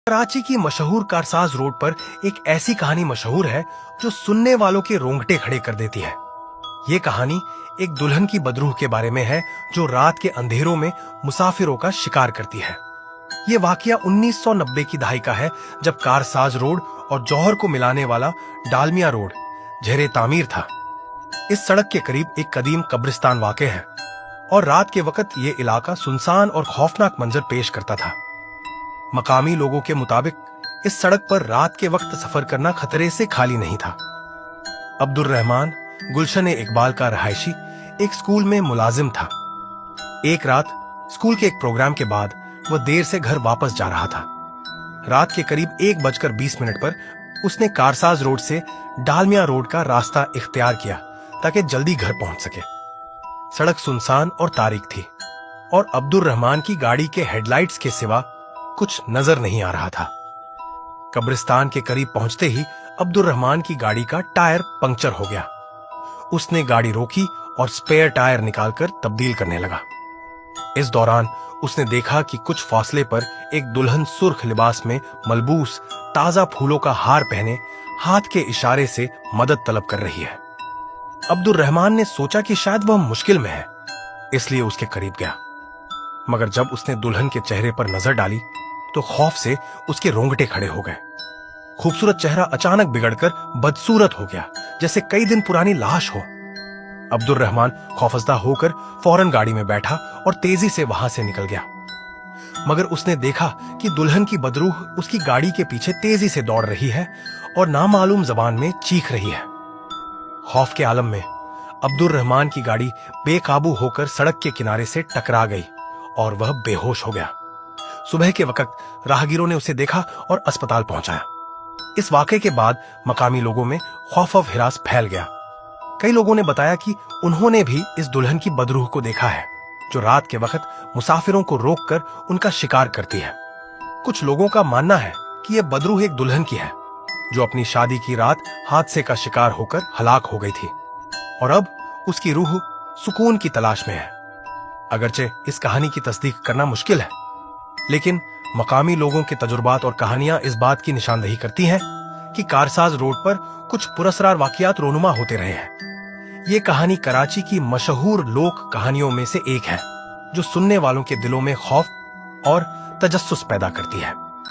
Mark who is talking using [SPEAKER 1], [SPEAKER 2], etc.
[SPEAKER 1] कराची की मशहूर कारसाज रोड पर एक ऐसी कहानी मशहूर है जो सुनने वालों के रोंगटे खड़े कर देती है। ये कहानी एक दुल्हन की बदरूह के बारे में है जो रात के अंधेरों में मुसाफिरों का शिकार करती है। ये वाकया 1990 की दहाई का है, जब कारसाज रोड और जौहर को मिलाने वाला डालमिया रोड ज़ेरे तामीर था। इस सड़क के करीब एक कदीम कब्रिस्तान वाक़ है और रात के वक्त ये इलाका सुनसान और खौफनाक मंजर पेश करता था। मकामी लोगों के मुताबिक इस सड़क पर रात के वक्त सफर करना खतरे से खाली नहीं था। अब्दुल रहमान गुलशन इकबाल का रहायशी एक स्कूल में मुलाजिम था। एक रात स्कूल के एक प्रोग्राम के बाद वह देर से घर वापस जा रहा था। रात के करीब 1:20 पर उसने कारसाज रोड से डालमिया रोड का रास्ता इख्तियार किया ताकि जल्दी घर पहुंच सके। सड़क सुनसान और तारीक थी और अब्दुल रहमान की गाड़ी के हेडलाइट्स के सिवा कुछ नजर नहीं आ रहा था। कब्रिस्तान के करीब पहुंचते ही अब्दुल रहमान की गाड़ी का टायर पंक्चर हो गया। उसने गाड़ी रोकी और स्पेयर टायर निकालकर तब्दील करने लगा। इस दौरान उसने देखा कि कुछ फासले पर एक दुल्हन सुर्ख लिबास में मलबूस ताजा फूलों का हार पहने हाथ के इशारे से मदद तलब कर रही है। अब्दुल रहमान ने सोचा कि शायद वह मुश्किल में है, इसलिए उसके करीब गया। मगर जब उसने दुल्हन के चेहरे पर नजर डाली तो खौफ से उसके रोंगटे खड़े हो गए। खूबसूरत चेहरा अचानक बिगड़कर बदसूरत हो गया, जैसे कई दिन पुरानी लाश हो। अब्दुल रहमान खौफजदा होकर फौरन गाड़ी में बैठा और तेजी से वहां से निकल गया। मगर उसने देखा कि दुल्हन की बदरूह उसकी गाड़ी के पीछे तेजी से दौड़ रही है और नामालूम जबान में चीख रही है। खौफ के आलम में अब्दुल रहमान की गाड़ी बेकाबू होकर सड़क के किनारे से टकरा गई और वह बेहोश हो गया। सुबह के वक्त राहगीरों ने उसे देखा और अस्पताल पहुंचाया। इस वाक़े के बाद मकामी लोगों में खौफ और हिरास फैल गया। कई लोगों ने बताया कि उन्होंने भी इस दुल्हन की बदरूह को देखा है जो रात के वक्त मुसाफिरों को रोककर उनका शिकार करती है। कुछ लोगों का मानना है कि यह बदरूह एक दुल्हन की है जो अपनी शादी की रात हादसे का शिकार होकर हलाक हो गई थी और अब उसकी रूह सुकून की तलाश में है। अगरचे इस कहानी की तस्दीक करना मुश्किल है, लेकिन मकामी लोगों के तजुर्बात और कहानियां इस बात की निशानदही करती हैं कि कारसाज रोड पर कुछ पुरस्कार वाकयात रोनुमा होते रहे हैं। ये कहानी कराची की मशहूर लोक कहानियों में से एक है जो सुनने वालों के दिलों में खौफ और तजस्सुस पैदा करती है।